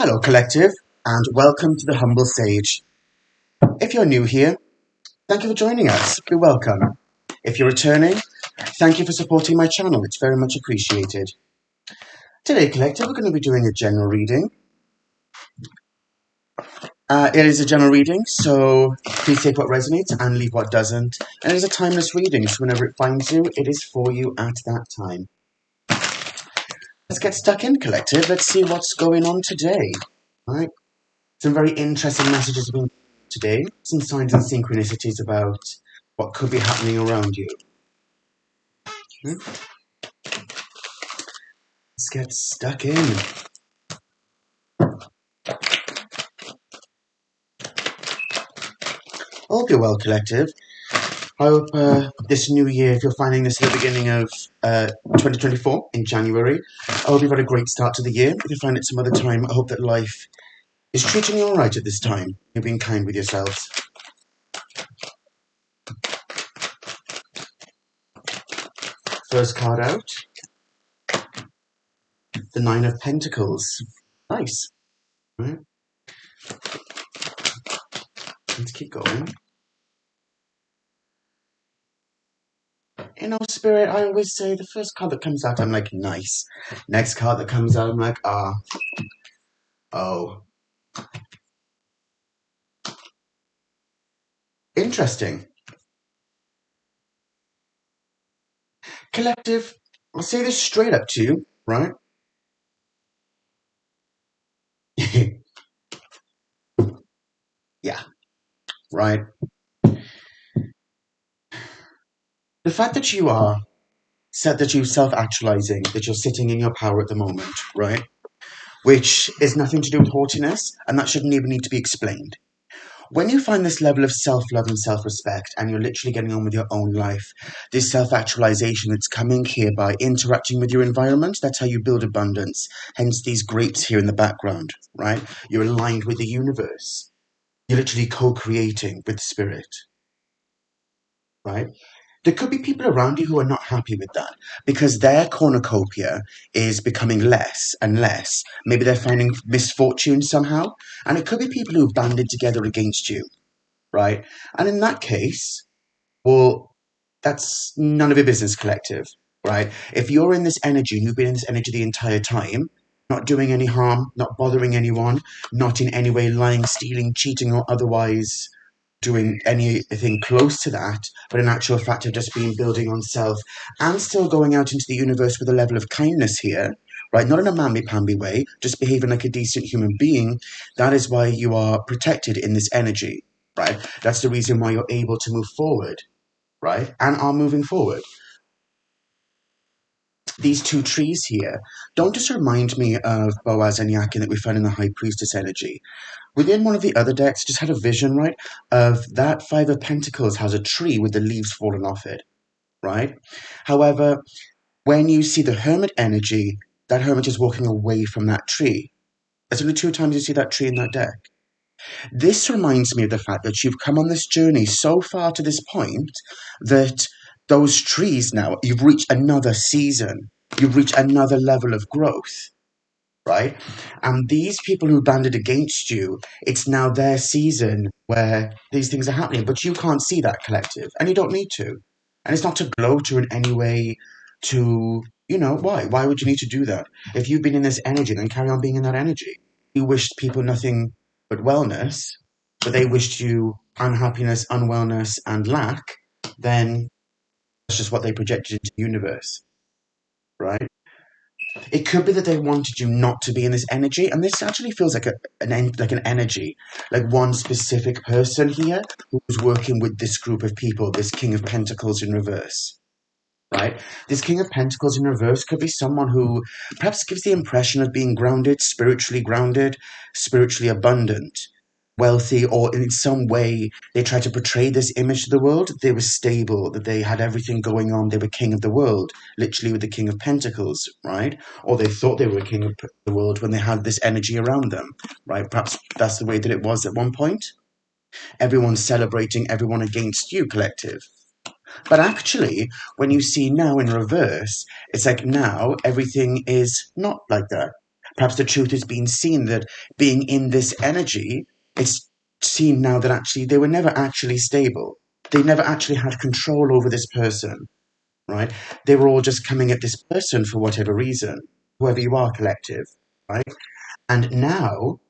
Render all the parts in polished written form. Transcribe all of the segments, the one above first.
Hello, Collective, and welcome to the Humble Sage. If you're new here, thank you for joining us. You're welcome. If you're returning, thank you for supporting my channel. It's very much appreciated. Today, Collective, we're going to be doing a general reading. It is a general reading, so please take what resonates and leave what doesn't. And it is a timeless reading, so whenever it finds you, it is for you at that time. Let's get stuck in, Collective. Let's see what's going on today. All right. Some very interesting messages have been today. Some signs and synchronicities about what could be happening around you. Let's get stuck in. I hope you're well, Collective. I hope this new year, if you're finding this at the beginning of 2024 in January, I hope you've had a great start to the year. If you find it some other time, I hope that life is treating you all right at this time. You're being kind with yourselves. First card out. The Nine of Pentacles. Nice. All right. Let's keep going. Spirit, I always say the first card that comes out, I'm like, nice. Next card that comes out, I'm like, oh. Interesting. Collective, I'll say this straight up to you, right? Yeah, right. The fact that you are said that you're self-actualizing, that you're sitting in your power at the moment, right? Which is nothing to do with haughtiness, and that shouldn't even need to be explained. When you find this level of self-love and self-respect, and you're literally getting on with your own life, this self-actualization that's coming here by interacting with your environment, that's how you build abundance. Hence these grapes here in the background, right? You're aligned with the universe. You're literally co-creating with spirit, right? There could be people around you who are not happy with that because their cornucopia is becoming less and less. Maybe they're finding misfortune somehow, and it could be people who've banded together against you, right? And in that case, well, that's none of your business, Collective, right? If you're in this energy, you've been in this energy the entire time, not doing any harm, not bothering anyone, not in any way lying, stealing, cheating, or otherwise doing anything close to that, but in actual fact have just been building on self and still going out into the universe with a level of kindness here, right? Not in a mamby-pamby way, just behaving like a decent human being. That is why you are protected in this energy, right? That's the reason why you're able to move forward, right? And are moving forward. These two trees here don't just remind me of Boaz and Yakin that we found in the High Priestess energy. Within one of the other decks, just had a vision, right, of that Five of Pentacles has a tree with the leaves falling off it, right? However, when you see the Hermit energy, that Hermit is walking away from that tree. There's only two times you see that tree in that deck. This reminds me of the fact that you've come on this journey so far to this point that those trees now, you've reached another season. You've reached another level of growth, right? And these people who banded against you, it's now their season where these things are happening, but you can't see that, Collective, and you don't need to. And it's not to gloat or in any way to, why? Why would you need to do that? If you've been in this energy, then carry on being in that energy. You wished people nothing but wellness, but they wished you unhappiness, unwellness, and lack, then that's just what they projected into the universe, right? It could be that they wanted you not to be in this energy, and this actually feels like an energy, like one specific person here who's working with this group of people, this King of Pentacles in reverse, right? This King of Pentacles in reverse could be someone who perhaps gives the impression of being grounded, spiritually abundant, wealthy, or in some way they try to portray this image to the world. They were stable, that they had everything going on, they were king of the world, literally with the King of Pentacles, right? Or they thought they were king of the world when they had this energy around them, right? Perhaps that's the way that it was at one point. Everyone's celebrating everyone against you, Collective. But actually, when you see now in reverse, it's like now everything is not like that. Perhaps the truth is being seen, that being in this energy, it's seen now that actually they were never actually stable. They never actually had control over this person, right? They were all just coming at this person for whatever reason, whoever you are, collective, right? And now,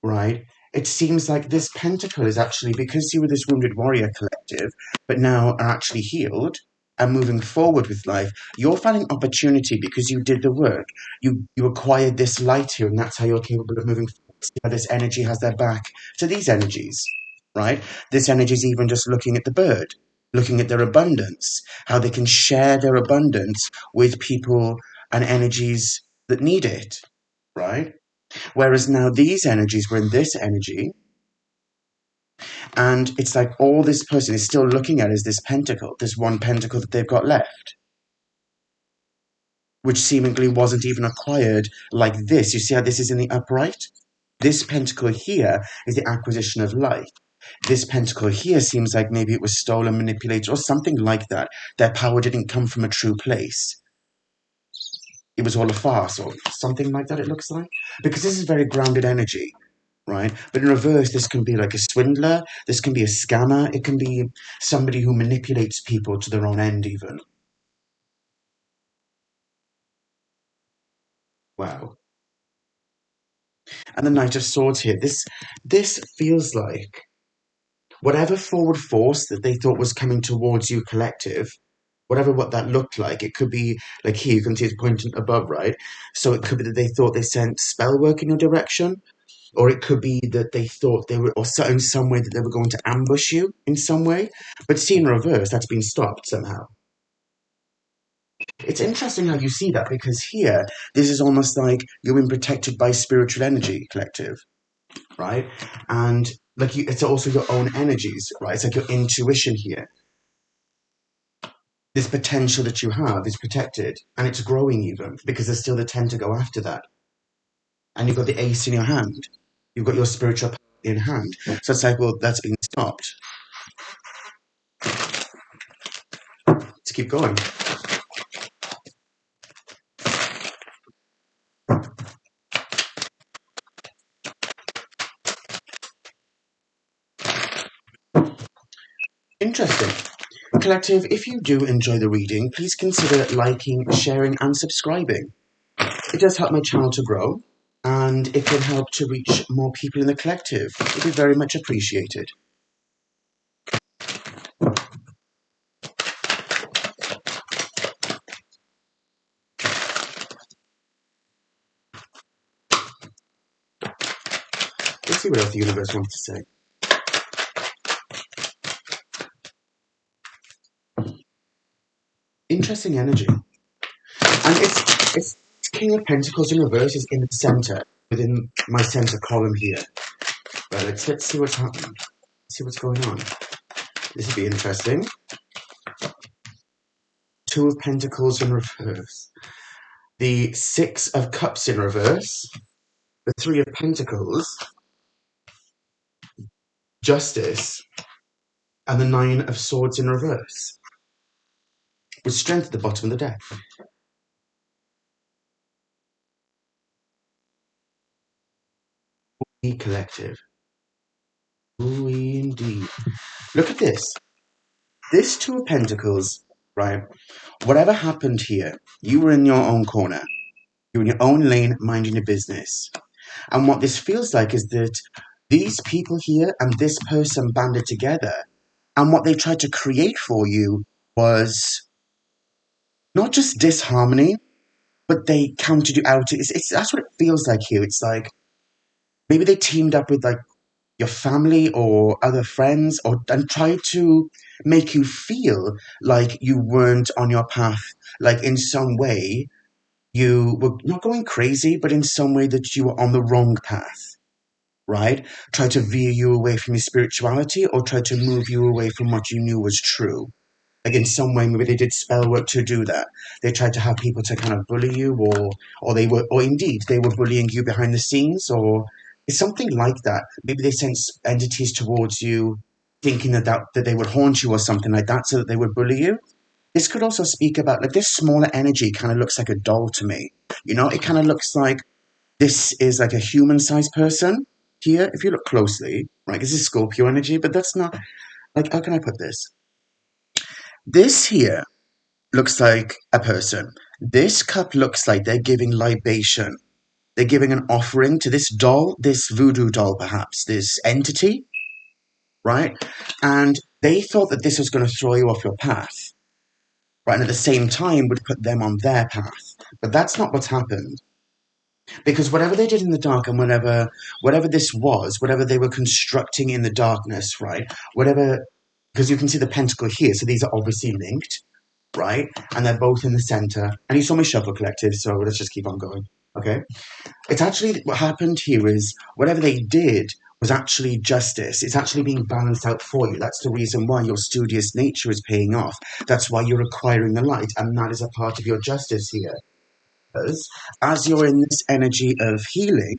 right, it seems like this pentacle is actually, because you were this wounded warrior collective, but now are actually healed and moving forward with life, you're finding opportunity because you did the work. You acquired this light here, and that's how you're capable of moving forward. See how this energy has their back to these energies, right? This energy is even just looking at the bird, looking at their abundance, how they can share their abundance with people and energies that need it, right? Whereas now these energies were in this energy, and it's like all this person is still looking at is this pentacle, this one pentacle that they've got left, which seemingly wasn't even acquired like this. You see how this is in the upright? This pentacle here is the acquisition of light. This pentacle here seems like maybe it was stolen, manipulated, or something like that. Their power didn't come from a true place. It was all a farce, or something like that, it looks like. Because this is very grounded energy, right? But in reverse, this can be like a swindler, this can be a scammer, it can be somebody who manipulates people to their own end even. Wow. And the Knight of Swords here, this feels like whatever forward force that they thought was coming towards you collective, whatever what that looked like, it could be like here, you can see it's pointing above, right? So it could be that they thought they sent spell work in your direction, or it could be that they thought they were, or in some way that they were going to ambush you in some way. But see in reverse, that's been stopped somehow. It's interesting how you see that, because here, this is almost like you're being protected by spiritual energy, collective, right? And like you, it's also your own energies, right? It's like your intuition here. This potential that you have is protected, and it's growing even, because there's still the 10 to go after that. And you've got the ace in your hand. You've got your spiritual power in hand. So it's like, well, that's been stopped. Let's keep going. Interesting. Collective, if you do enjoy the reading, please consider liking, sharing, and subscribing. It does help my channel to grow, and it can help to reach more people in the collective. It would be very much appreciated. Let's see what else the universe wants to say. Interesting energy. And it's King of Pentacles in reverse is in the center, within my center column here. Right, let's see what's happening. Let's see what's going on. This would be interesting. Two of Pentacles in reverse. The Six of Cups in reverse. The Three of Pentacles. Justice. And the Nine of Swords in reverse. With Strength at the bottom of the deck. Ooh, collective. Ooh, indeed. Look at this. This Two of Pentacles, right? Whatever happened here, you were in your own corner. You were in your own lane, minding your business. And what this feels like is that these people here and this person banded together, and what they tried to create for you was not just disharmony, but they counted you out. That's what it feels like here. It's like maybe they teamed up with like your family or other friends, and tried to make you feel like you weren't on your path, like in some way you were not going crazy, but in some way that you were on the wrong path, right? Try to veer you away from your spirituality, or try to move you away from what you knew was true. Like in some way, maybe they did spell work to do that. They tried to have people to kind of bully you, or indeed they were bullying you behind the scenes, or it's something like that. Maybe they sent entities towards you, thinking that they would haunt you or something like that, so that they would bully you. This could also speak about like this smaller energy kind of looks like a doll to me. You know, it kind of looks like This is like a human-sized person here, if you look closely, right? This is Scorpio energy, but that's not, like, how can I put this? This here looks like a person. This cup looks like they're giving libation. They're giving an offering to this doll, this voodoo doll, perhaps, this entity, right? And they thought that this was going to throw you off your path, right? And at the same time would put them on their path. But that's not what's happened. Because whatever they did in the dark and whatever this was, whatever they were constructing in the darkness, right? Whatever, because you can see the pentacle here, so these are obviously linked, right? And they're both in the center. And you saw me shuffle collective, so let's just keep on going, okay? It's actually, what happened here is whatever they did was actually justice. It's actually being balanced out for you. That's the reason why your studious nature is paying off. That's why you're acquiring the light, and that is a part of your justice here. Because as you're in this energy of healing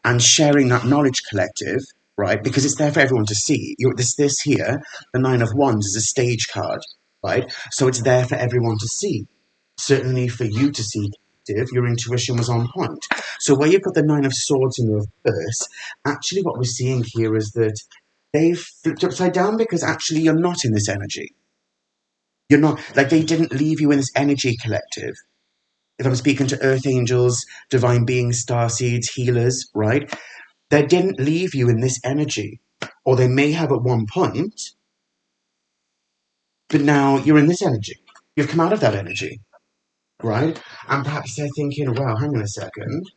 and sharing that knowledge collective, right? Because it's there for everyone to see. This here, the Nine of Wands, is a stage card, right? So it's there for everyone to see. Certainly for you to see, your intuition was on point. So where you've got the Nine of Swords in reverse, actually what we're seeing here is that they've flipped upside down because actually you're not in this energy. You're not, like, they didn't leave you in this energy collective. If I'm speaking to earth angels, divine beings, starseeds, healers, right? They didn't leave you in this energy. Or they may have at one point, but now you're in this energy. You've come out of that energy, right? And perhaps they're thinking, wow, hang on a second,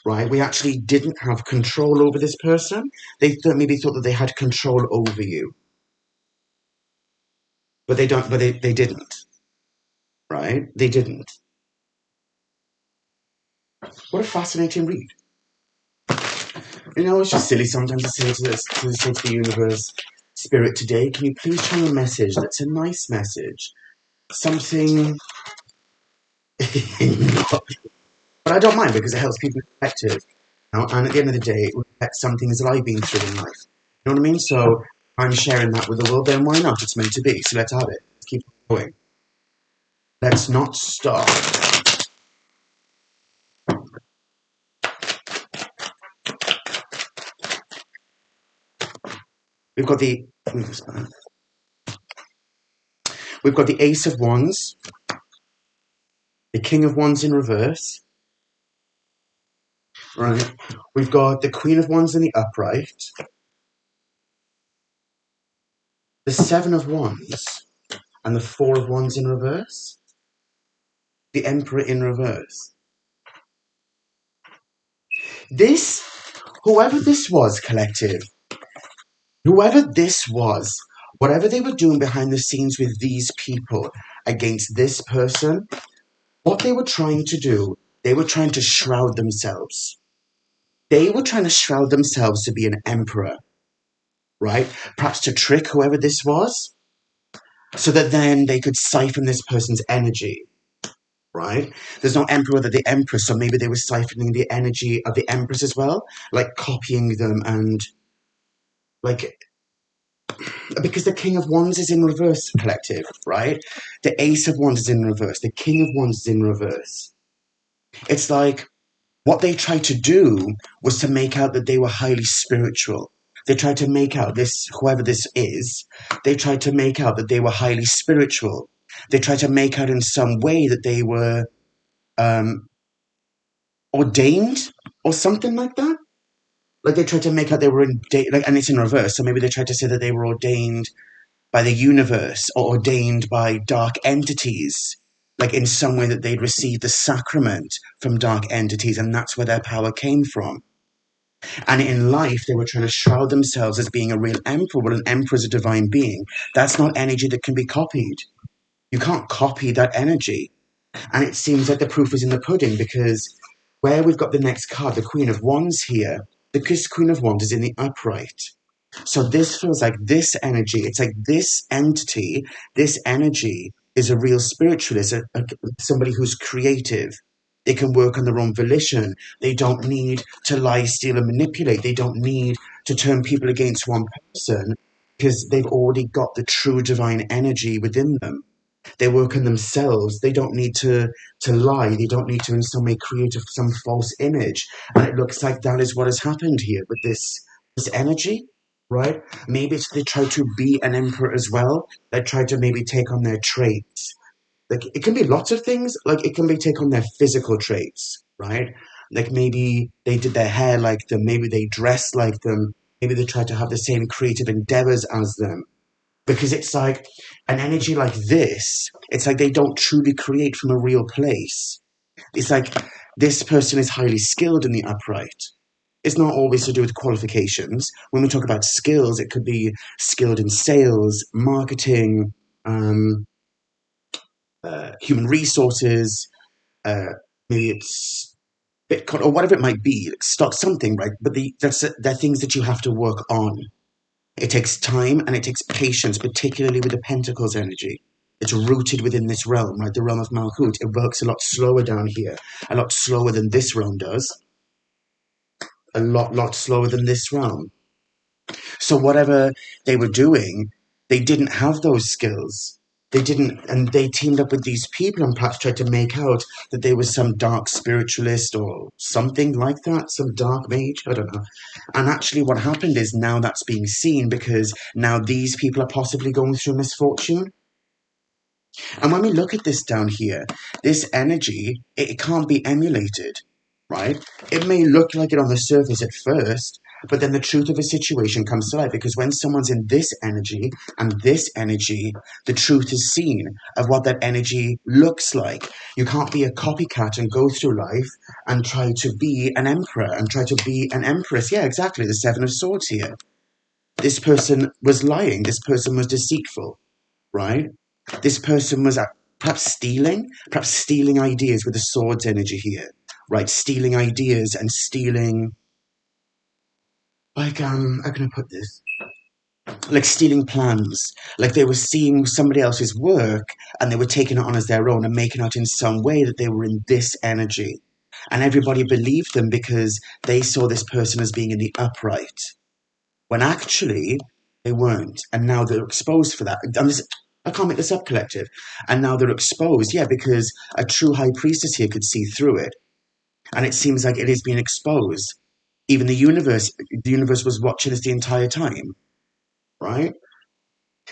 right? We actually didn't have control over this person. They maybe thought that they had control over you. But they don't, but they didn't, right? They didn't. What a fascinating read. You know, it's just silly sometimes to say to the universe, Spirit, today, can you please channel a message that's a nice message? Something... But I don't mind because it helps people perspective. You know? And at the end of the day, it reflects some things that I've been through in life. You know what I mean? So I'm sharing that with the world, then why not? It's meant to be. So let's have it. Let's keep going. Let's not stop. We've got the... We've got the Ace of Wands, the King of Wands in reverse, right? We've got the Queen of Wands in the upright, the Seven of Wands, and the Four of Wands in reverse, the Emperor in reverse. This, whoever this was, collective, whoever this was, whatever they were doing behind the scenes with these people against this person, what they were trying to do, they were trying to shroud themselves. They were trying to shroud themselves to be an emperor, right? Perhaps to trick whoever this was, so that then they could siphon this person's energy, right? There's no emperor without the empress, so maybe they were siphoning the energy of the empress as well, like copying them and, like, because the King of Wands is in reverse, collective, right? The Ace of Wands is in reverse. The King of Wands is in reverse. It's like what they tried to do was to make out that they were highly spiritual. They tried to make out this, whoever this is, they tried to make out that they were highly spiritual. They tried to make out in some way that they were ordained or something like that. Like they tried to make out they were like, and it's in reverse. So maybe they tried to say that they were ordained by the universe or ordained by dark entities, like in some way that they'd received the sacrament from dark entities, and that's where their power came from. And in life, they were trying to shroud themselves as being a real emperor. Well, an emperor is a divine being. That's not energy that can be copied. You can't copy that energy. And it seems like the proof is in the pudding, because where we've got the next card, the Queen of Wands here, the Queen of Wands is in the upright. So this feels like this energy, it's like this entity, this energy is a real spiritualist, somebody who's creative. They can work on their own volition. They don't need to lie, steal, and manipulate. They don't need to turn people against one person because they've already got the true divine energy within them. They work on themselves. They don't need to lie. They don't need to in some way create some false image. And it looks like that is what has happened here with this energy, right? Maybe it's they try to be an emperor as well. They try to maybe take on their traits. Like it can be lots of things. Like it can be take on their physical traits, right? Like maybe they did their hair like them. Maybe they dress like them. Maybe they try to have the same creative endeavors as them, because it's like an energy like this, it's like they don't truly create from a real place. It's like this person is highly skilled in the upright. It's not always to do with qualifications. When we talk about skills, it could be skilled in sales, marketing, human resources, uh, maybe it's Bitcoin or whatever it might be, like stock something, right? But they're things that you have to work on. It takes time and it takes patience, particularly with the Pentacles energy. It's rooted within this realm, right? The realm of Malkut. It works a lot slower down here, a lot slower than this realm does, a lot slower than this realm. So whatever they were doing, they didn't have those skills. They didn't, and they teamed up with these people and perhaps tried to make out that they were some dark spiritualist or something like that, some dark mage, I don't know. And actually what happened is now that's being seen because now these people are possibly going through misfortune. And when we look at this down here, this energy, it can't be emulated, right? It may look like it on the surface at first, but then the truth of a situation comes to light, because when someone's in this energy and this energy, the truth is seen of what that energy looks like. You can't be a copycat and go through life and try to be an emperor and try to be an empress. Yeah, exactly. The Seven of Swords here. This person was lying. This person was deceitful, right? This person was perhaps stealing ideas with the swords energy here, right? Stealing ideas and stealing, like, how can I put this? Like stealing plans. Like they were seeing somebody else's work and they were taking it on as their own and making out in some way that they were in this energy. And everybody believed them because they saw this person as being in the upright, when actually they weren't. And now they're exposed for that. And this, I can't make this up, collective. And now they're exposed, yeah, because a true high priestess here could see through it. And it seems like it is being exposed. Even the universe was watching this the entire time, right?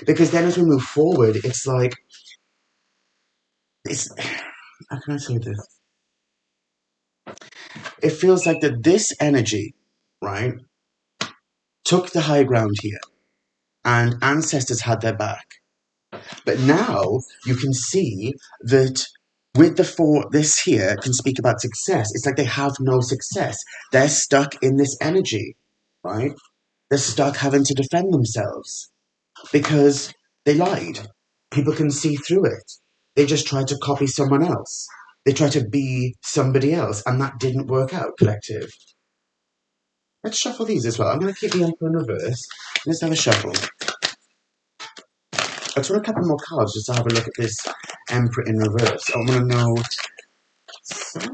Because then as we move forward, it's like, it's, how can I say this? It feels like that this energy, right, took the high ground here and ancestors had their back. But now you can see that with the four, this here can speak about success. It's like they have no success. They're stuck in this energy, right? They're stuck having to defend themselves because they lied. People can see through it. They just tried to copy someone else. They tried to be somebody else, and that didn't work out, collective. Let's shuffle these as well. I'm going to keep the Emperor in reverse. Let's have a shuffle. I just want a couple more cards just to have a look at this Emperor in reverse. I want to know. Let's have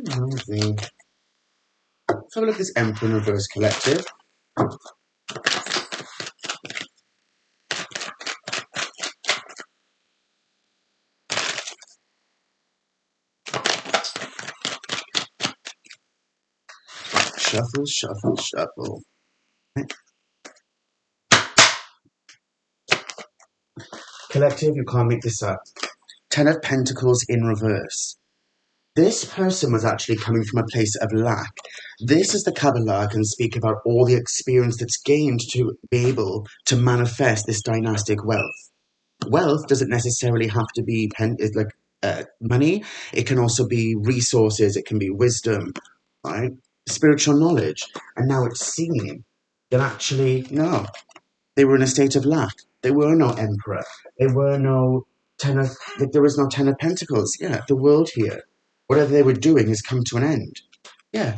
a look at this Emperor in reverse, collective. Shuffle, shuffle, shuffle. Collective, you can't make this up. Ten of Pentacles in reverse. This person was actually coming from a place of lack. This is the Kabbalah can speak about all the experience that's gained to be able to manifest this dynastic wealth. Wealth doesn't necessarily have to be money. It can also be resources. It can be wisdom, right? Spiritual knowledge. And now it's seen that actually, no, they were in a state of lack. There were no emperor. There were no there was no ten of pentacles. Yeah, the world here, whatever they were doing has come to an end. Yeah.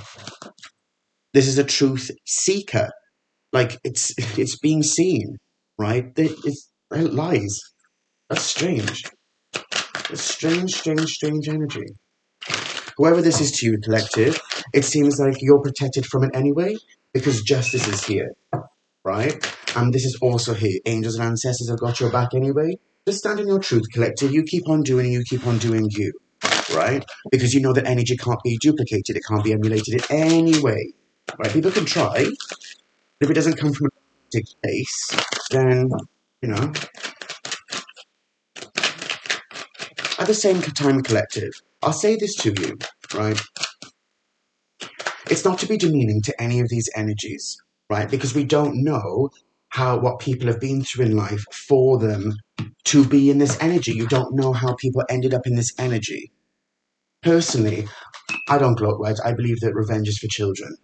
This is a truth seeker. Like it's being seen, right? It's lies. That's strange. It's strange energy. Whoever this is to you, collective, it seems like you're protected from it anyway, because justice is here, right? And this is also here. Angels and ancestors have got your back anyway. Just stand in your truth, collective. You keep on doing you, keep on doing you, right? Because you know that energy can't be duplicated. It can't be emulated in any way, right? People can try. If it doesn't come from a authentic place, then, you know, at the same time, collective, I'll say this to you, right? It's not to be demeaning to any of these energies, right? Because we don't know what people have been through in life for them to be in this energy. You don't know how people ended up in this energy. Personally, I don't gloat, right? I believe that revenge is for children,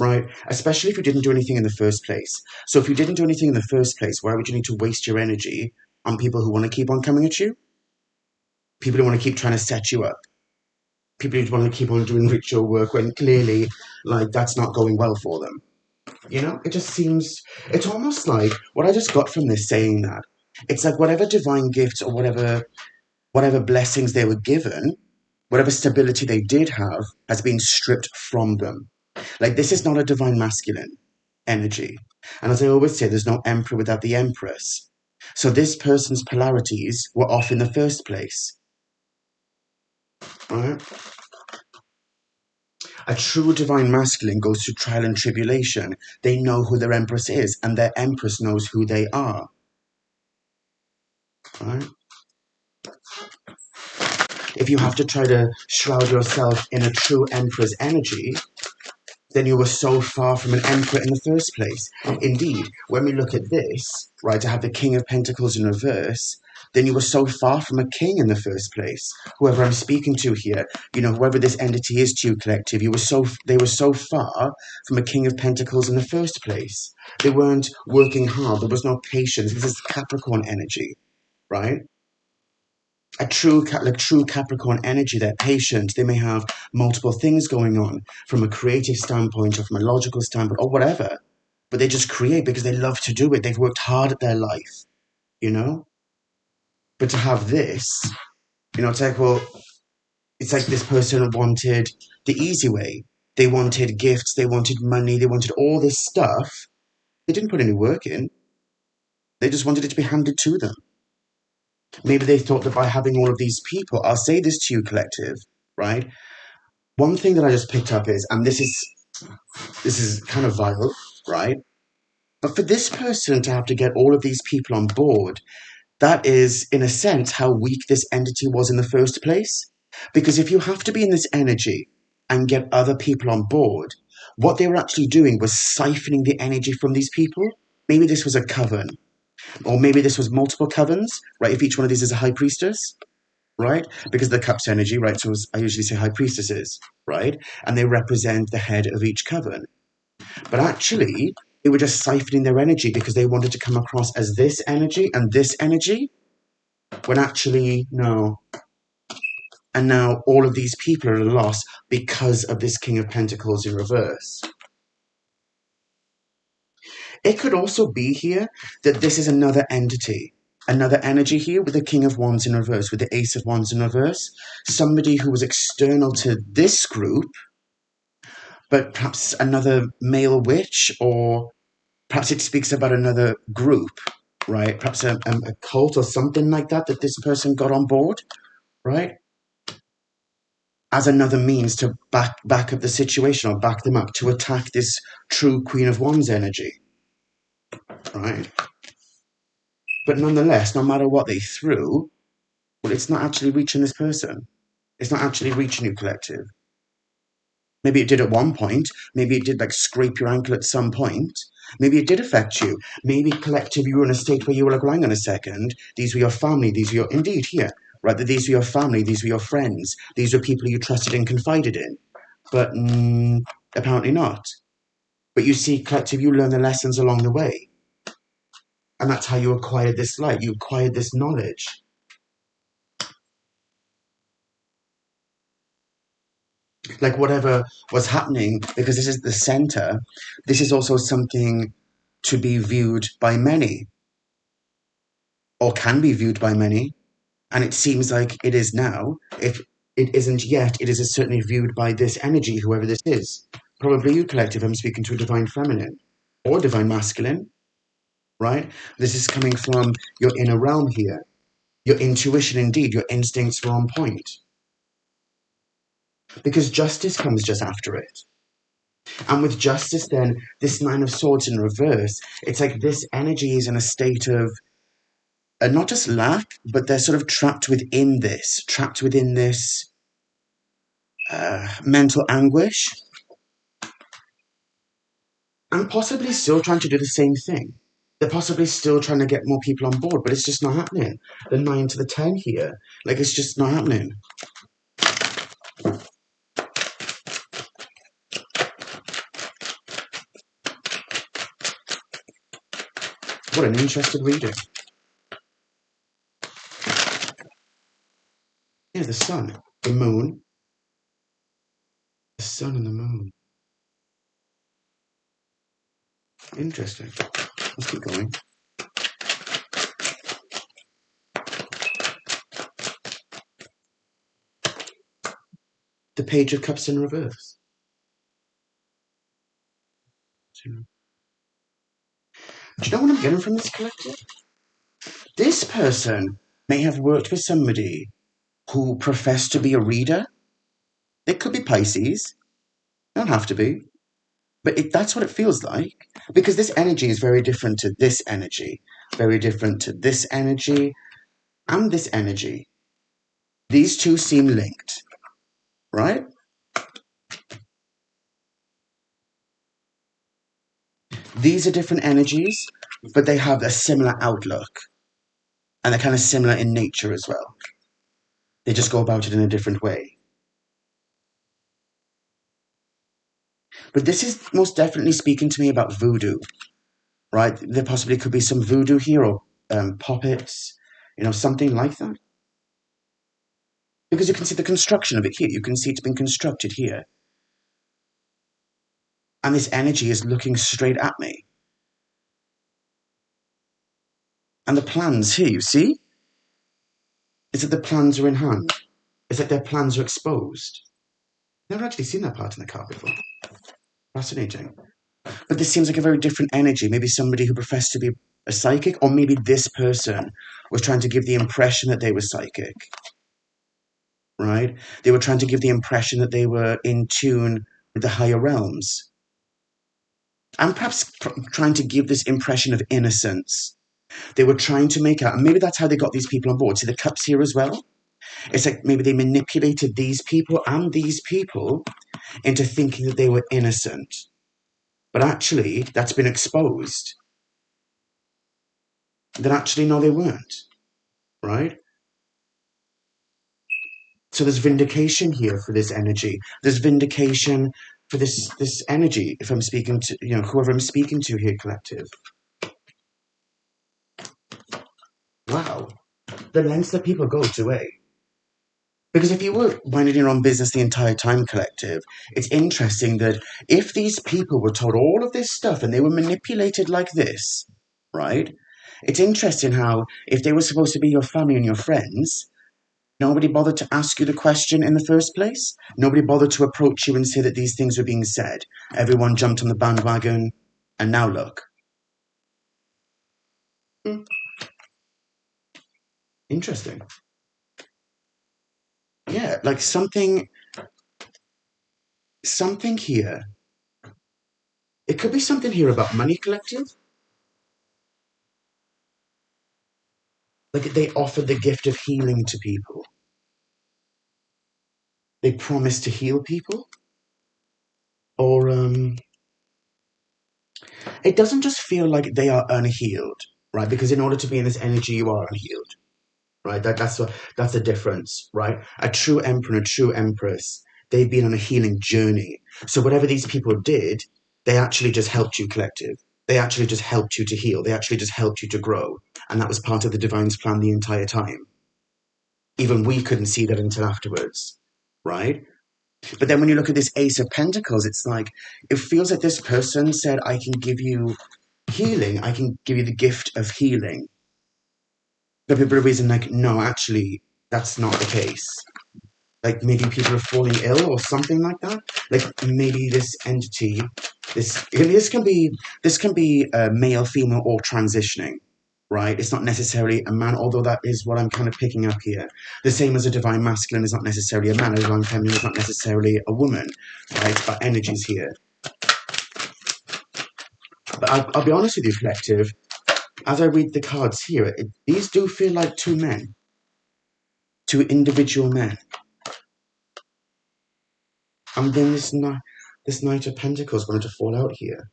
right? Especially if you didn't do anything in the first place. So if you didn't do anything in the first place, why would you need to waste your energy on people who want to keep on coming at you? People who want to keep trying to set you up. People who want to keep on doing ritual work when clearly, like, that's not going well for them. You know, it just seems, it's almost like what I just got from this saying that. It's like whatever divine gifts or whatever blessings they were given, whatever stability they did have, has been stripped from them. Like, this is not a divine masculine energy. And as I always say, there's no emperor without the empress. So this person's polarities were off in the first place. Right? A true divine masculine goes through trial and tribulation. They know who their empress is, and their empress knows who they are. Right? If you have to try to shroud yourself in a true emperor's energy, then you were so far from an emperor in the first place. Indeed, when we look at this, right, to have the King of Pentacles in reverse, then you were so far from a king in the first place. Whoever I'm speaking to here, you know, whoever this entity is to you, collective, they were so far from a King of Pentacles in the first place. They weren't working hard. There was no patience. This is Capricorn energy, right? A true Capricorn energy. They're patient. They may have multiple things going on from a creative standpoint or from a logical standpoint or whatever, but they just create because they love to do it. They've worked hard at their life, you know. But to have this, you know, it's like, well, it's like this person wanted the easy way. They wanted gifts. They wanted money. They wanted all this stuff. They didn't put any work in. They just wanted it to be handed to them. Maybe they thought that by having all of these people, I'll say this to you, collective, right? One thing that I just picked up is, and this is kind of vile, right? But for this person to have to get all of these people on board, that is, in a sense, how weak this entity was in the first place. Because if you have to be in this energy and get other people on board, what they were actually doing was siphoning the energy from these people. Maybe this was a coven, or maybe this was multiple covens, right? If each one of these is a high priestess, right? Because the cup's energy, right? So I usually say high priestesses, right? And they represent the head of each coven. But actually, they were just siphoning their energy because they wanted to come across as this energy and this energy, when actually, no. And now all of these people are at a loss because of this King of Pentacles in reverse. It could also be here that this is another entity, another energy here with the King of Wands in reverse, with the Ace of Wands in reverse. Somebody who was external to this group, but perhaps another male witch, or perhaps it speaks about another group, right? Perhaps a cult or something like that this person got on board, right? As another means to back up the situation or back them up to attack this true Queen of Wands energy, right? But nonetheless, no matter what they threw, well, it's not actually reaching this person. It's not actually reaching you, collective. Maybe it did at one point. Maybe it did, like, scrape your ankle at some point. Maybe it did affect you. Maybe, collective, you were in a state where you were like, well, hang on a second. These were your family. These were your, indeed, here, right? That these were your family. These were your friends. These were people you trusted and confided in. But apparently not. But you see, collective, you learn the lessons along the way. And that's how you acquired this light. You acquired this knowledge. Like, whatever was happening, because this is the center, this is also something to be viewed by many, or can be viewed by many. And it seems like it is now. If it isn't yet, it is certainly viewed by this energy, whoever this is. Probably you, collective. I'm speaking to a divine feminine or divine masculine, right? This is coming from your inner realm here. Your intuition, indeed, your instincts were on point. Because justice comes just after it. And with justice, then, this Nine of Swords in reverse, it's like this energy is in a state of not just lack, but they're sort of trapped within this mental anguish, and possibly still trying to do the same thing. They're possibly still trying to get more people on board, but it's just not happening. The 9 to the 10 here, like, it's just not happening. What an interesting reading. Here's the sun, the moon, the sun and the moon. Interesting. Let's keep going. The Page of Cups in reverse. Do you know what I'm getting from this collective? This person may have worked with somebody who professed to be a reader. It could be Pisces. They don't have to be. But that's what it feels like. Because this energy is very different to this energy. Very different to this energy. And this energy. These two seem linked. Right? These are different energies, but they have a similar outlook. And they're kind of similar in nature as well. They just go about it in a different way. But this is most definitely speaking to me about voodoo, right? There possibly could be some voodoo here, or puppets, something like that. Because you can see the construction of it here. You can see it's been constructed here. And this energy is looking straight at me. And the plans here, you see? It's that the plans are in hand. It's like their plans are exposed. Never actually seen that part in the card before. Fascinating. But this seems like a very different energy. Maybe somebody who professed to be a psychic, or maybe this person was trying to give the impression that they were psychic. Right? They were trying to give the impression that they were in tune with the higher realms. And perhaps trying to give this impression of innocence. They were trying to make out, and maybe that's how they got these people on board. See the cups here as well? It's like maybe they manipulated these people and these people into thinking that they were innocent. But actually, that's been exposed. That actually, no, they weren't. Right? So there's vindication here for this energy. There's vindication for this energy, if I'm speaking to, whoever I'm speaking to here, collective. Wow. The lengths that people go to, eh? Because if you were minding your own business the entire time, collective, it's interesting that if these people were told all of this stuff and they were manipulated like this, right? It's interesting how if they were supposed to be your family and your friends, nobody bothered to ask you the question in the first place. Nobody bothered to approach you and say that these things were being said. Everyone jumped on the bandwagon, and now look. Interesting. Yeah, like something here. It could be something here about money, collective. Like they offered the gift of healing to people. They promised to heal people. Or, it doesn't just feel like they are unhealed, right? Because in order to be in this energy, you are unhealed, right? That's a difference, right? A true emperor and a true empress, they've been on a healing journey. So whatever these people did, they actually just helped you, collective. They actually just helped you to heal. They actually just helped you to grow. And that was part of the divine's plan the entire time. Even we couldn't see that until afterwards, right? But then when you look at this Ace of Pentacles, it's like, it feels like this person said, I can give you healing. I can give you the gift of healing. But people are reason like, no, actually, that's not the case. Like maybe people are falling ill or something like that. Like maybe this entity, this can be male, female, or transitioning. right? It's not necessarily a man, although that is what I'm kind of picking up here. The same as a divine masculine is not necessarily a man, a divine feminine is not necessarily a woman, right? But energies here. But I'll be honest with you, collective, as I read the cards here, these do feel like two men, two individual men. And then this Knight of Pentacles wanted to fall out here.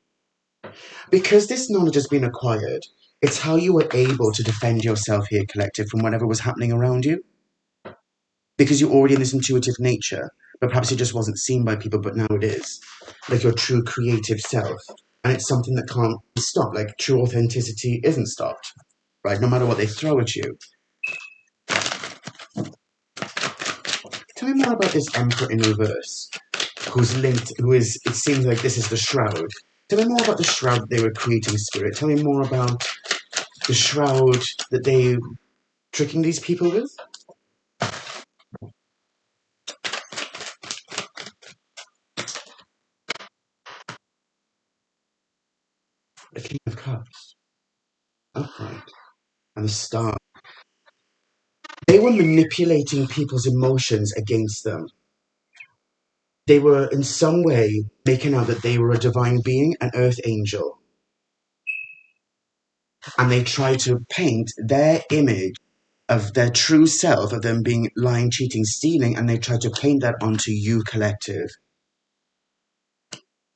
Because this knowledge has been acquired, it's how you were able to defend yourself here, collective, from whatever was happening around you. Because you're already in this intuitive nature, but perhaps it just wasn't seen by people, but now it is. Like your true creative self. And it's something that can't be stopped. Like true authenticity isn't stopped, right? No matter what they throw at you. Tell me more about this Emperor in reverse, it seems like this is the Shroud. Tell me more about the Shroud that they were creating, Spirit. Tell me more about the Shroud that they tricking these people with. The King of Cups. Upright. And the Star. They were manipulating people's emotions against them. They were in some way making out that they were a divine being, an earth angel. And they tried to paint their image of their true self, of them being lying, cheating, stealing, and they tried to paint that onto you, collective.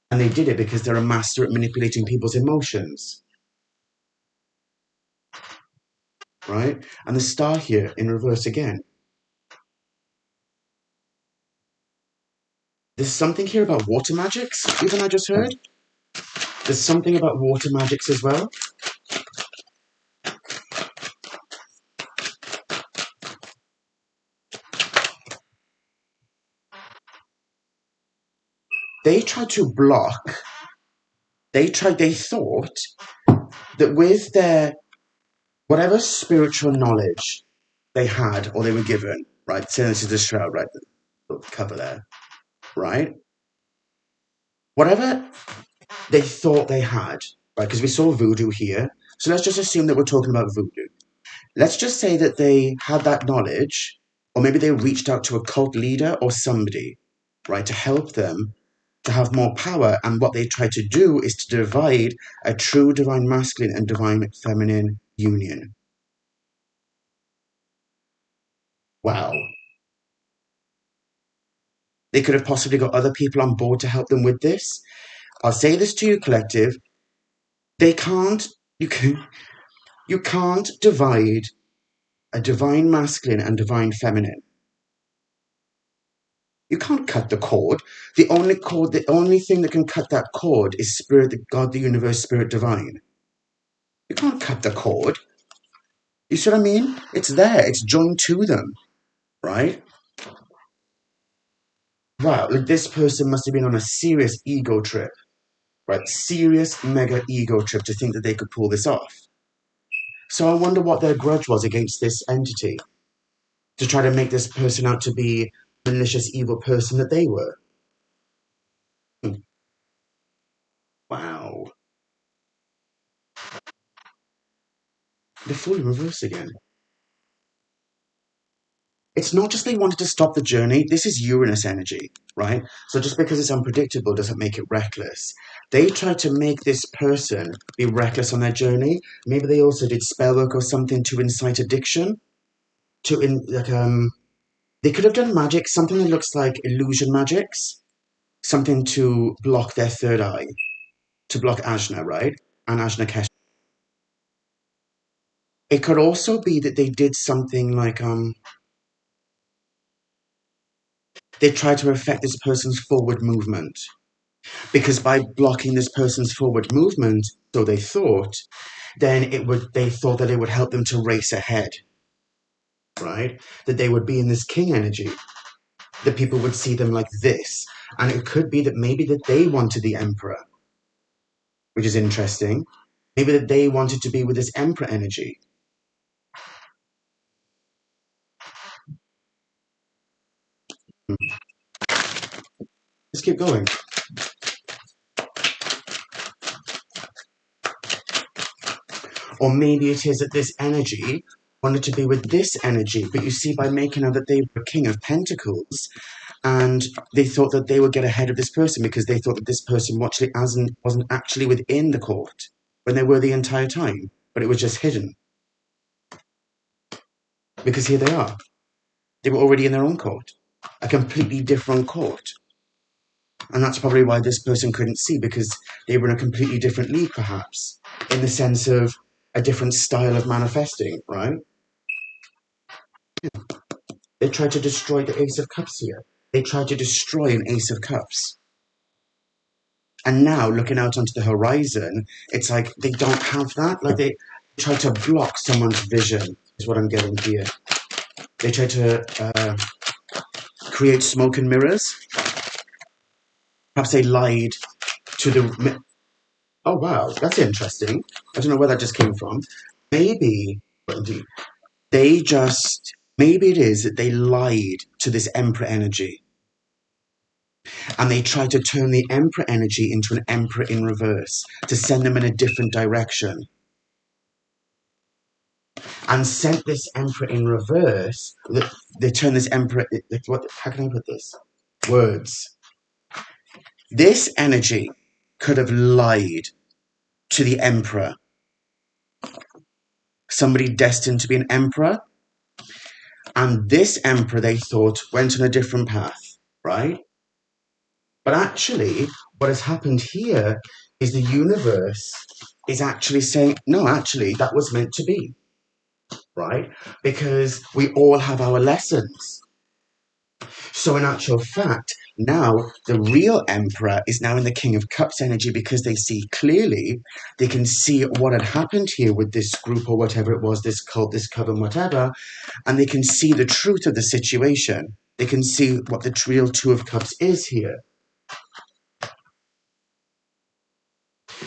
And they did it because they're a master at manipulating people's emotions. Right? And the Star here in reverse again. There's something here about water magics, even I just heard. There's something about water magics as well. They tried to block, they thought that with their whatever spiritual knowledge they had or they were given, right? Say this is the Shroud, right? The cover there, right? Whatever they thought they had, right? Because we saw voodoo here. So let's just assume that we're talking about voodoo. Let's just say that they had that knowledge, or maybe they reached out to a cult leader or somebody, right, to help them to have more power. And what they try to do is to divide a true divine masculine and divine feminine union. Wow. They could have possibly got other people on board to help them with this. I'll say this to you, collective. They can't, you can't divide a divine masculine and divine feminine. You can't cut the cord. The only thing that can cut that cord is spirit, God, the universe, spirit divine. You can't cut the cord. You see what I mean? It's there. It's joined to them, right? Wow, like this person must have been on a serious ego trip, right? Serious mega ego trip to think that they could pull this off. So I wonder what their grudge was against this entity to try to make this person out to be the malicious, evil person that they were. Wow. The Fool in reverse again. It's not just they wanted to stop the journey. This is Uranus energy, right? So just because it's unpredictable doesn't make it reckless. They tried to make this person be reckless on their journey. Maybe they also did spell work or something to incite addiction. They could have done magic, something that looks like illusion magics, something to block their third eye, to block Ajna, right? And Ajna Kesh. It could also be that they did something like they tried to affect this person's forward movement. Because by blocking this person's forward movement, so they thought, then they thought that it would help them to race ahead, right? That they would be in this king energy, that people would see them like this. And it could be that maybe that they wanted the emperor, which is interesting. Maybe that they wanted to be with this emperor energy. Let's keep going. Or maybe it is that this energy wanted to be with this energy, but you see, by making out that they were King of Pentacles, and they thought that they would get ahead of this person because they thought that this person wasn't actually within the court when they were the entire time, but it was just hidden. Because here they are. They were already in their own court, a completely different court. And that's probably why this person couldn't see, because they were in a completely different league, perhaps, in the sense of a different style of manifesting, right? They tried to destroy the Ace of Cups here. They tried to destroy an Ace of Cups. And now, looking out onto the horizon, it's like they don't have that. Like they try to block someone's vision, is what I'm getting here. They try to create smoke and mirrors. Perhaps they lied to the... Oh, wow, that's interesting. I don't know where that just came from. Maybe maybe it is that they lied to this Emperor energy. And they tried to turn the Emperor energy into an Emperor in reverse, to send them in a different direction. And sent this Emperor in reverse. They turned this Emperor... How can I put this? Words. This energy could have lied to the Emperor. Somebody destined to be an Emperor. And this Emperor, they thought, went on a different path, right? But actually, what has happened here is the universe is actually saying, no, actually, that was meant to be, right? Because we all have our lessons. So in actual fact, now the real Emperor is now in the King of Cups energy, because they see clearly, they can see what had happened here with this group or whatever it was, this cult, this coven, whatever, and they can see the truth of the situation. They can see what the real Two of Cups is here.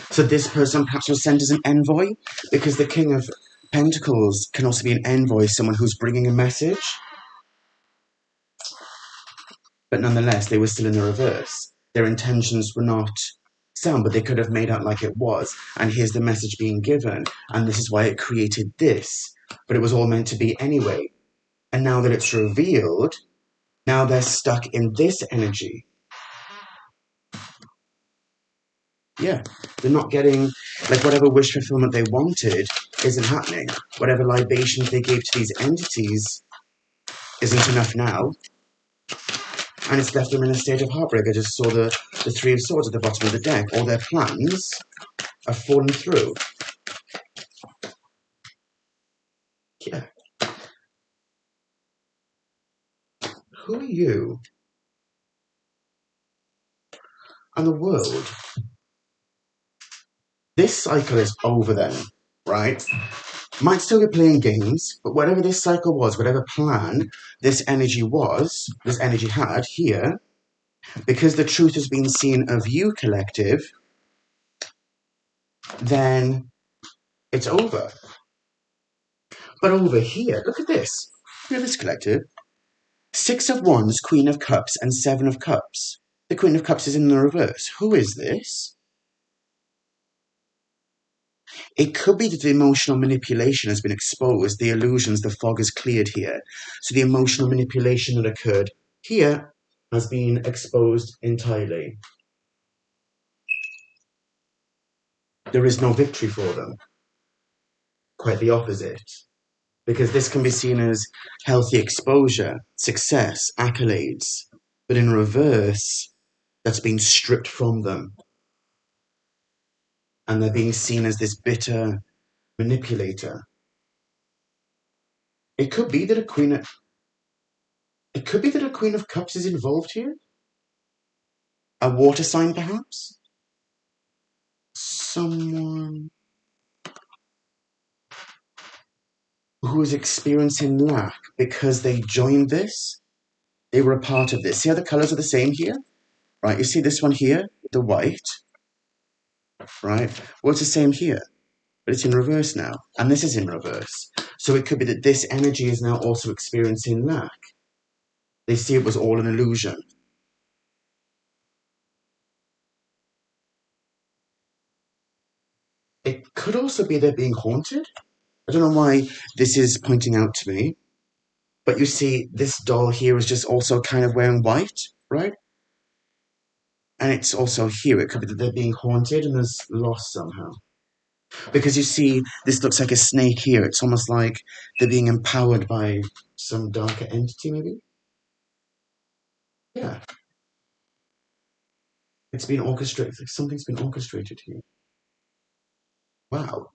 So this person perhaps was sent as an envoy, because the King of Pentacles can also be an envoy, someone who's bringing a message. But nonetheless, they were still in the reverse. Their intentions were not sound, but they could have made out like it was. And here's the message being given, and this is why it created this. But it was all meant to be anyway. And now that it's revealed, now they're stuck in this energy. Yeah, they're not getting, like, whatever wish fulfillment they wanted isn't happening. Whatever libations they gave to these entities isn't enough now. And it's left them in a state of heartbreak. I just saw the Three of Swords at the bottom of the deck. All their plans have fallen through. Yeah. Who are you? And the world. This cycle is over then, right? Might still be playing games, but whatever this cycle was, whatever plan this energy had here, because the truth has been seen of you, collective, then it's over. But over here, look at this. Look at this, collective. Six of Wands, Queen of Cups, and Seven of Cups. The Queen of Cups is in the reverse. Who is this? It could be that the emotional manipulation has been exposed, the illusions, the fog is cleared here. So the emotional manipulation that occurred here has been exposed entirely. There is no victory for them. Quite the opposite. Because this can be seen as healthy exposure, success, accolades. But in reverse, that's been stripped from them. And they're being seen as this bitter manipulator. It could be that a Queen of Cups is involved here. A water sign, perhaps? Someone who is experiencing lack because they joined this. They were a part of this. See how the colours are the same here? Right, you see this one here, the white, right? Well, it's the same here, but it's in reverse now. And this is in reverse. So it could be that this energy is now also experiencing lack. They see it was all an illusion. It could also be they're being haunted. I don't know why this is pointing out to me, but you see, this doll here is just also kind of wearing white, right? And it's also here. It could be that they're being haunted and there's lost somehow. Because you see, this looks like a snake here. It's almost like they're being empowered by some darker entity, maybe? Yeah. It's been orchestrated. Like something's been orchestrated here. Wow.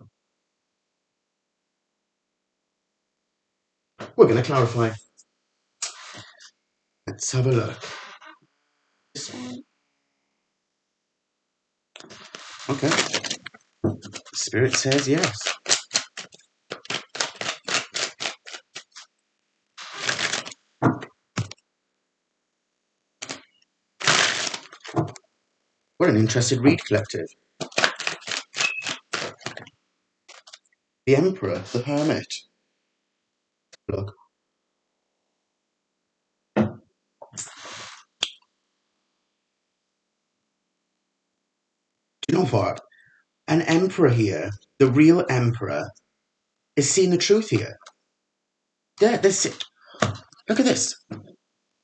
We're going to clarify. Let's have a look. Okay. Spirit says yes. What an interested read, collective. The Emperor, the Hermit. Look. Do you know what? An emperor here, the real emperor, is seeing the truth here. Look at this.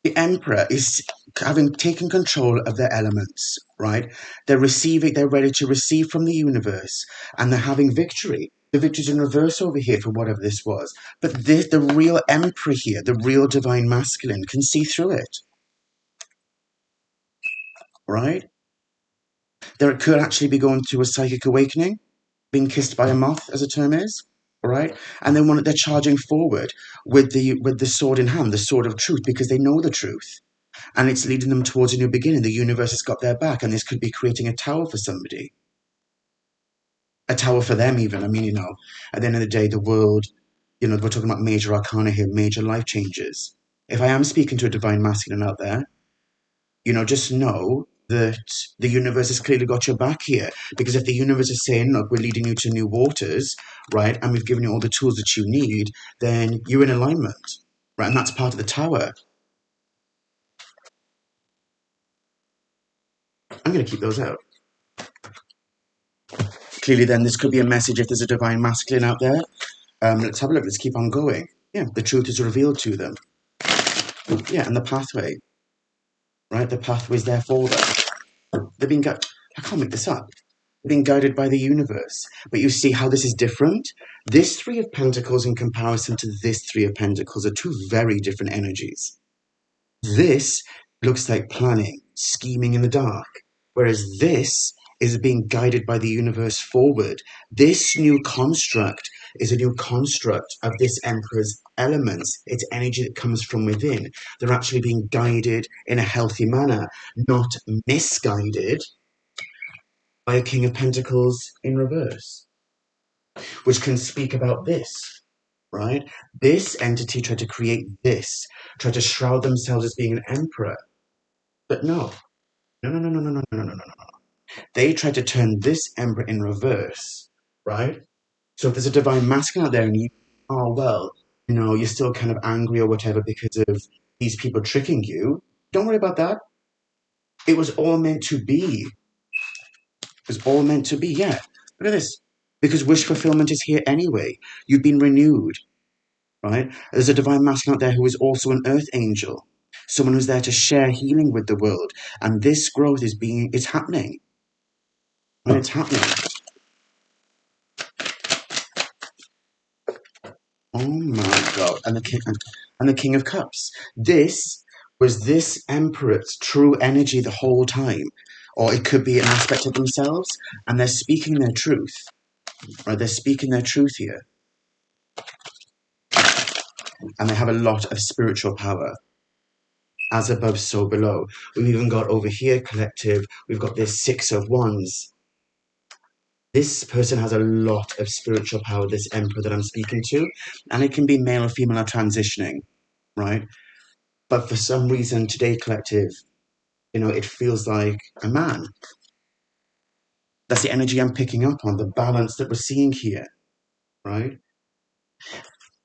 The emperor is having taken control of their elements, right? They're ready to receive from the universe, and they're having victory. The victory's in reverse over here for whatever this was. But the real emperor here, the real divine masculine, can see through it, right? There could actually be going through a psychic awakening, being kissed by a moth, as the term is, right? And then they're charging forward with the sword in hand, the sword of truth, because they know the truth. And it's leading them towards a new beginning. The universe has got their back, and this could be creating a tower for somebody. A tower for them, even. I mean, at the end of the day, the world, we're talking about major arcana here, major life changes. If I am speaking to a divine masculine out there, just know that the universe has clearly got your back here. Because if the universe is saying, look, we're leading you to new waters, right, and we've given you all the tools that you need, then you're in alignment, right? And that's part of the tower. I'm going to keep those out. Clearly, then, this could be a message if there's a divine masculine out there. Let's have a look. Let's keep on going. Yeah, the truth is revealed to them. Yeah, and the pathway, right? The pathway's there for them. They're being guided. I can't make this up. They're being guided by the universe. But you see how this is different? This Three of Pentacles in comparison to this Three of Pentacles are two very different energies. This looks like planning, scheming in the dark, whereas this is being guided by the universe forward. This new construct is a new construct of this Emperor's elements. It's energy that comes from within. They're actually being guided in a healthy manner, not misguided by a King of Pentacles in reverse, which can speak about this, right? This entity tried to create this, tried to shroud themselves as being an emperor. But no, no, no, no, no, no, no, no, no, no, no. They tried to turn this emperor in reverse, right? So if there's a divine masculine out there and you're still kind of angry or whatever because of these people tricking you, don't worry about that. It was all meant to be. It was all meant to be, yeah. Look at this. Because wish fulfillment is here anyway. You've been renewed, right? There's a divine masculine out there who is also an earth angel. Someone who's there to share healing with the world. And this growth it's happening. And it's happening. Oh my God. And the King of Cups. This was this Emperor's true energy the whole time. Or it could be an aspect of themselves. And they're speaking their truth. Right? They're speaking their truth here. And they have a lot of spiritual power. As above, so below. We've even got over here, collective, we've got this Six of Wands. This person has a lot of spiritual power, this Emperor that I'm speaking to, and it can be male or female or transitioning, right? But for some reason today, collective, it feels like a man. That's the energy I'm picking up on, the balance that we're seeing here, right?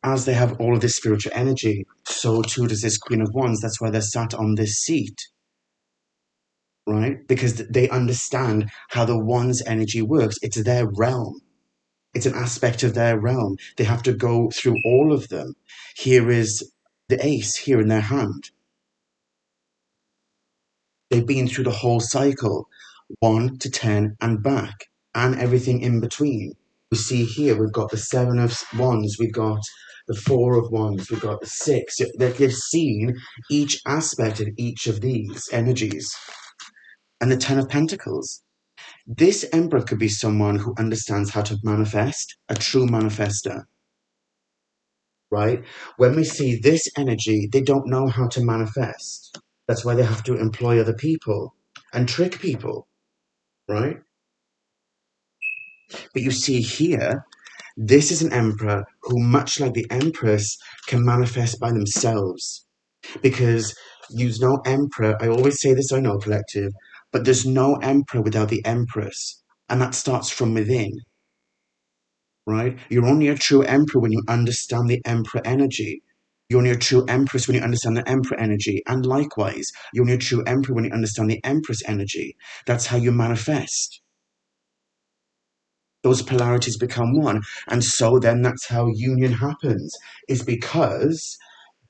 As they have all of this spiritual energy, so too does this Queen of Wands. That's why they're sat on this seat, right? Because they understand how the Wands energy works. It's their realm. It's an aspect of their realm. They have to go through all of them. Here is the ace here in their hand. They've been through the whole cycle, 1 to 10 and back, and everything in between. We see here we've got the 7 of Wands, we've got the 4 of Wands, we've got the 6. They've seen each aspect of each of these energies. And the 10 of Pentacles. This Emperor could be someone who understands how to manifest, a true manifester. Right? When we see this energy, they don't know how to manifest. That's why they have to employ other people and trick people. Right? But you see here, this is an emperor who, much like the empress, can manifest by themselves. Because there's no emperor, I always say this, I know, collective, but there's no emperor without the empress. And that starts from within. Right? You're only a true emperor when you understand the emperor energy. You're only a true empress when you understand the emperor energy. And likewise, you're only a true emperor when you understand the empress energy. That's how you manifest. Those polarities become one. And so then that's how union happens, is because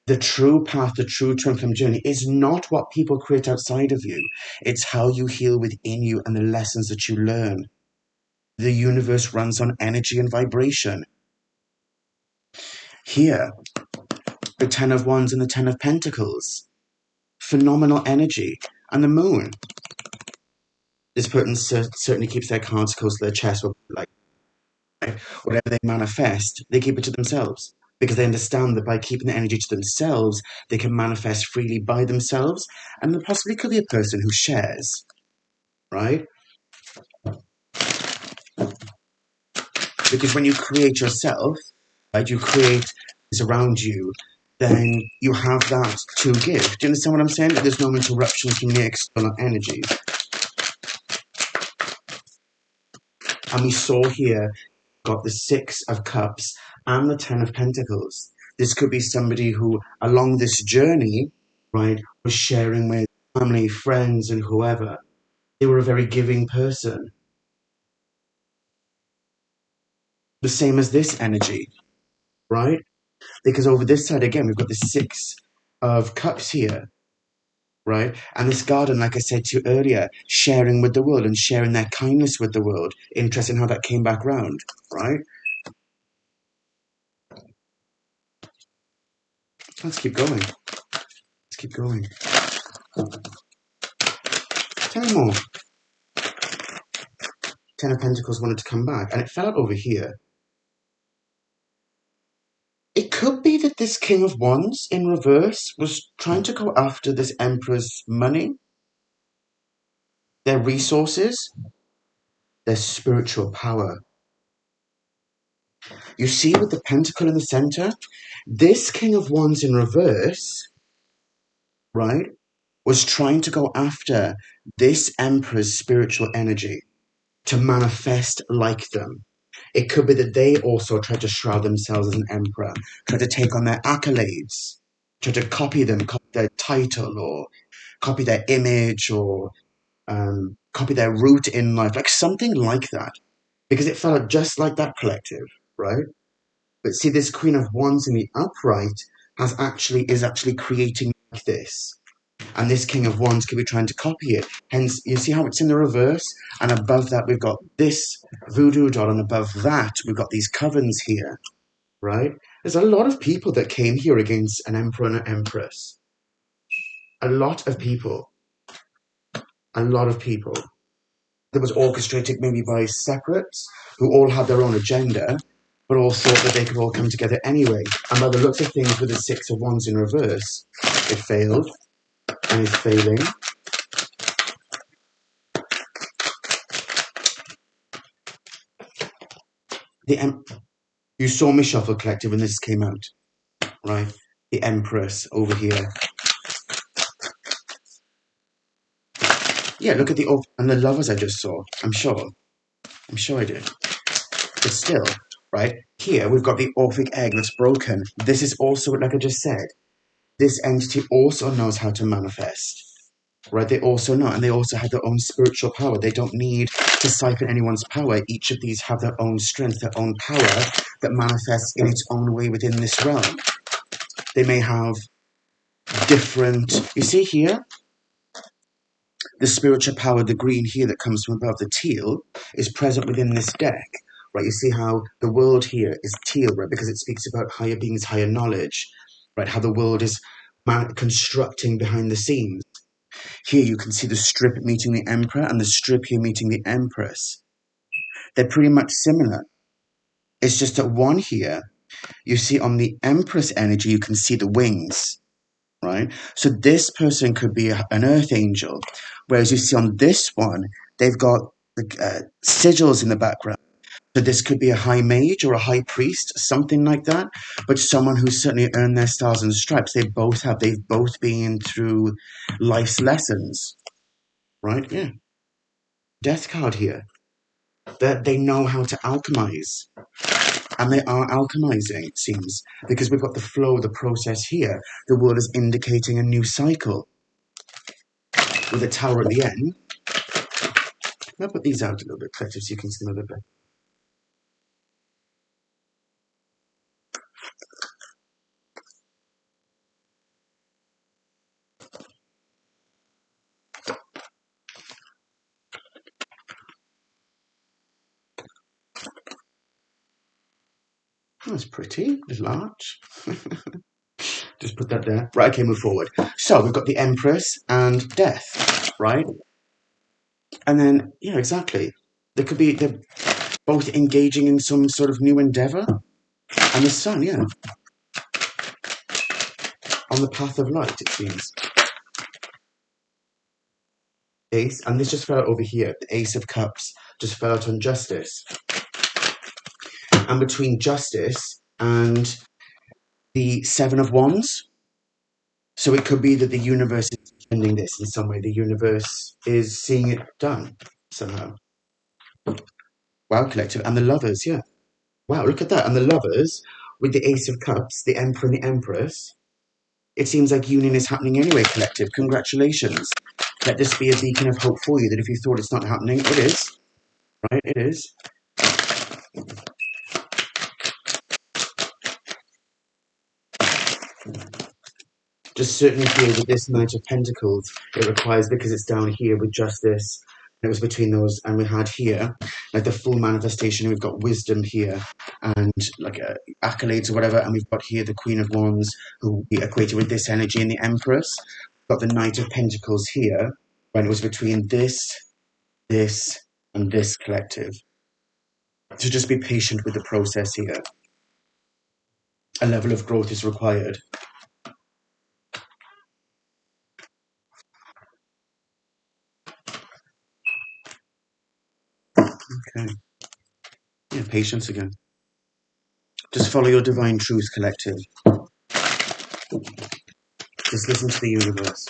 the true path, the true twin flame journey is not what people create outside of you. It's how you heal within you and the lessons that you learn. The universe runs on energy and vibration. Here, the 10 of Wands and the 10 of Pentacles. Phenomenal energy. And the Moon. This person certainly keeps their cards close to their chest. Like, whatever they manifest, they keep it to themselves. Because they understand that by keeping the energy to themselves, they can manifest freely by themselves. And there possibly could be a person who shares. Right? Because when you create yourself, right, you create things around you, then you have that to give. Do you understand what I'm saying? There's no interruptions from the external energies. And we saw here, got the 6 of Cups and the 10 of Pentacles. This could be somebody who, along this journey, right, was sharing with family, friends, and whoever. They were a very giving person. The same as this energy, right? Because over this side, again, we've got the 6 of Cups here, right? And this garden, like I said to you earlier, sharing with the world and sharing their kindness with the world. Interesting how that came back round, right? Let's keep going. Let's keep going. Tell me more. 10 of Pentacles wanted to come back, and it fell out over here. It could be that this King of Wands in reverse was trying to go after this Emperor's money, their resources, their spiritual power. You see with the Pentacle in the center, this King of Wands in reverse, right, was trying to go after this Emperor's spiritual energy to manifest like them. It could be that they also tried to shroud themselves as an emperor, tried to take on their accolades, tried to copy them, copy their title, or copy their image, or copy their route in life, like something like that. Because it felt just like that collective, right? But see, this Queen of Wands in the upright is actually creating like this. And this King of Wands could be trying to copy it. Hence, you see how it's in the reverse? And above that, we've got this voodoo doll, and above that, we've got these covens here, right? There's a lot of people that came here against an emperor and an empress. A lot of people. A lot of people. That was orchestrated maybe by separates who all had their own agenda, but all thought that they could all come together anyway. And by the looks of things with the 6 of Wands in reverse, it failed and is failing. You saw me shuffle collective when this came out, right? The Empress over here. Yeah, look at and the lovers I just saw. I'm sure I did. But still, right? Here we've got the Orphic egg that's broken. This is also, like I just said, this entity also knows how to manifest, right? They also know, and they also have their own spiritual power. They don't need to siphon anyone's power. Each of these have their own strength, their own power that manifests in its own way within this realm. They may have different, you see here, the spiritual power, the green here that comes from above, the teal, is present within this deck, right? You see how the world here is teal, right? Because it speaks about higher beings, higher knowledge, right? How the world is constructing behind the scenes. Here you can see the strip meeting the Emperor and the strip here meeting the Empress. They're pretty much similar. It's just that one here, you see on the Empress energy, you can see the wings, right? So this person could be an earth angel, whereas you see on this one, they've got sigils in the background. So this could be a high mage or a high priest, something like that, but someone who's certainly earned their stars and stripes. They've both been through life's lessons, right? Yeah. Death card here. That they know how to alchemize. And they are alchemizing, it seems, because we've got the flow, the process here. The world is indicating a new cycle. With a tower at the end. I'll put these out a little bit, collective, so you can see them a little bit. That's pretty, it's large. Just put that there. Right, okay, move forward. So we've got the Empress and Death, right? And then, yeah, exactly. They're both engaging in some sort of new endeavor. And the Sun, yeah. On the path of light, it seems. Ace, and this just fell out over here. The Ace of Cups just fell out on Justice. And between Justice and the Seven of Wands, so it could be that the universe is ending this in some way. The universe is seeing it done somehow. Wow, collective. And the Lovers, yeah. Wow, look at that. And the Lovers, with the Ace of Cups, the Emperor and the Empress, it seems like union is happening anyway, collective. Congratulations. Let this be a beacon of hope for you, that if you thought it's not happening, it is. Right, it is. Just certainly feel that this Knight of Pentacles, it requires, because it's down here with Justice, and it was between those, and we had here, like the full manifestation, we've got Wisdom here, and like accolades or whatever, and we've got here the Queen of Wands, who we equated with this energy, and the Empress. We've got the Knight of Pentacles here, when it was between this, and this collective. So just be patient with the process here. A level of growth is required. Okay. Yeah, patience again. Just follow your divine truth, collective. Just listen to the universe.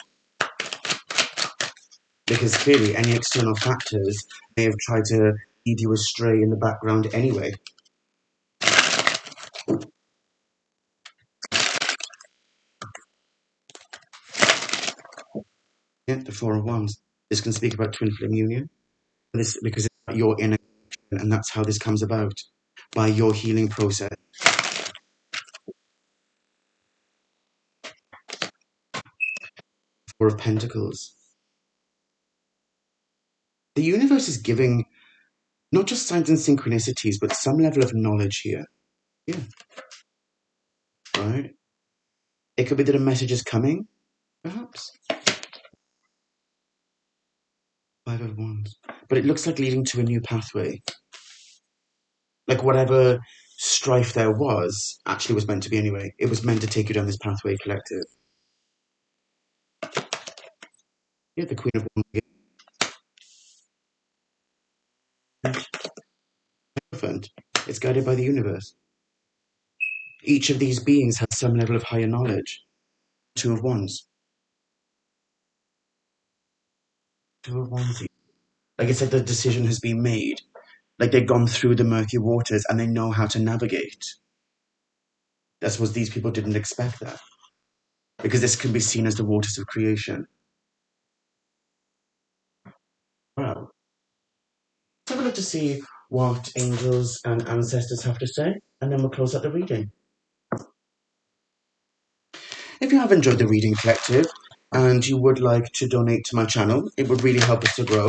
Because clearly any external factors may have tried to lead you astray in the background anyway. Yeah, the Four of Wands. This can speak about twin flame union. This because it's about your inner connection, and that's how this comes about. By your healing process. Four of Pentacles. The universe is giving not just signs and synchronicities, but some level of knowledge here. Yeah. Right? It could be that a message is coming, perhaps. Five of Wands. But it looks like leading to a new pathway. Like whatever strife there was actually was meant to be anyway. It was meant to take you down this pathway, collective. Yeah, the Queen of Wands. It's guided by the universe. Each of these beings has some level of higher knowledge. Two of Wands. Two of Wands. Like it's like the decision has been made. Like they've gone through the murky waters and they know how to navigate. That's what these people didn't expect that. Because this can be seen as the waters of creation. Wow. Have a look to see what angels and ancestors have to say, and then we'll close out the reading. If you have enjoyed the reading, collective, and you would like to donate to my channel, it would really help us to grow.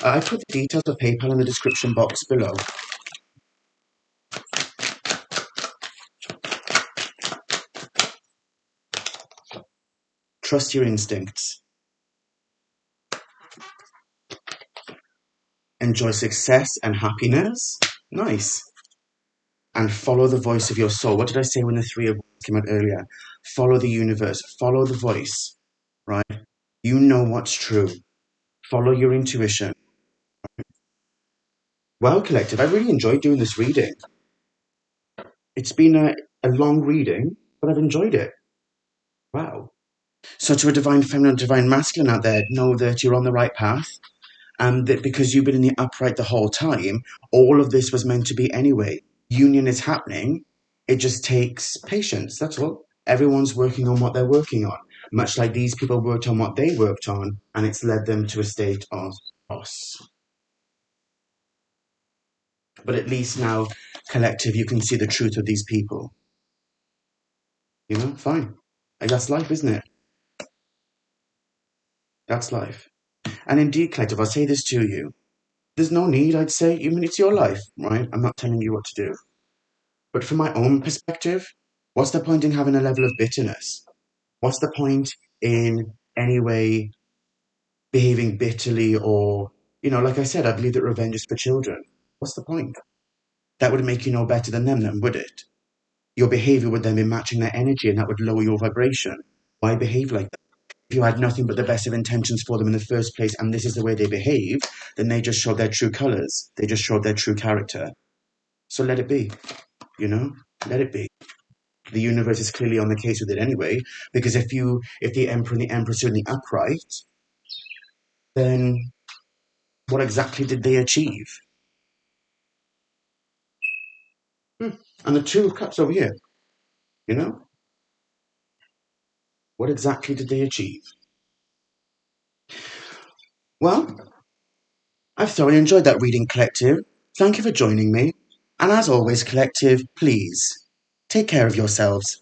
I put the details of PayPal in the description box below. Trust your instincts. Enjoy success and happiness. Nice. And follow the voice of your soul. What did I say when the Three of Wands came out earlier? Follow the universe. Follow the voice, right? You know what's true. Follow your intuition. Well, collective, I really enjoyed doing this reading. It's been a long reading, but I've enjoyed it. Wow. So to a divine feminine, divine masculine out there, know that you're on the right path, and that because you've been in the upright the whole time, all of this was meant to be anyway. Union is happening. It just takes patience, that's all. Everyone's working on what they're working on, much like these people worked on what they worked on, and it's led them to a state of loss. But at least now, collective, you can see the truth of these people. You know, fine. And that's life, isn't it? That's life. And indeed, collective, I'll say this to you. There's no need, I'd say, I mean, it's your life, right? I'm not telling you what to do. But from my own perspective, what's the point in having a level of bitterness? What's the point in any way behaving bitterly or, like I said, I believe that revenge is for children. What's the point? That would make you no better than them, then, would it? Your behavior would then be matching their energy and that would lower your vibration. Why behave like that? If you had nothing but the best of intentions for them in the first place and this is the way they behave, then they just showed their true colors. They just showed their true character. So let it be, let it be. The universe is clearly on the case with it anyway, because if the Emperor and the Empress are in the upright, then what exactly did they achieve? And the Two of Cups over here, what exactly did they achieve? Well, I've thoroughly enjoyed that reading, collective. Thank you for joining me. And as always, collective, please take care of yourselves.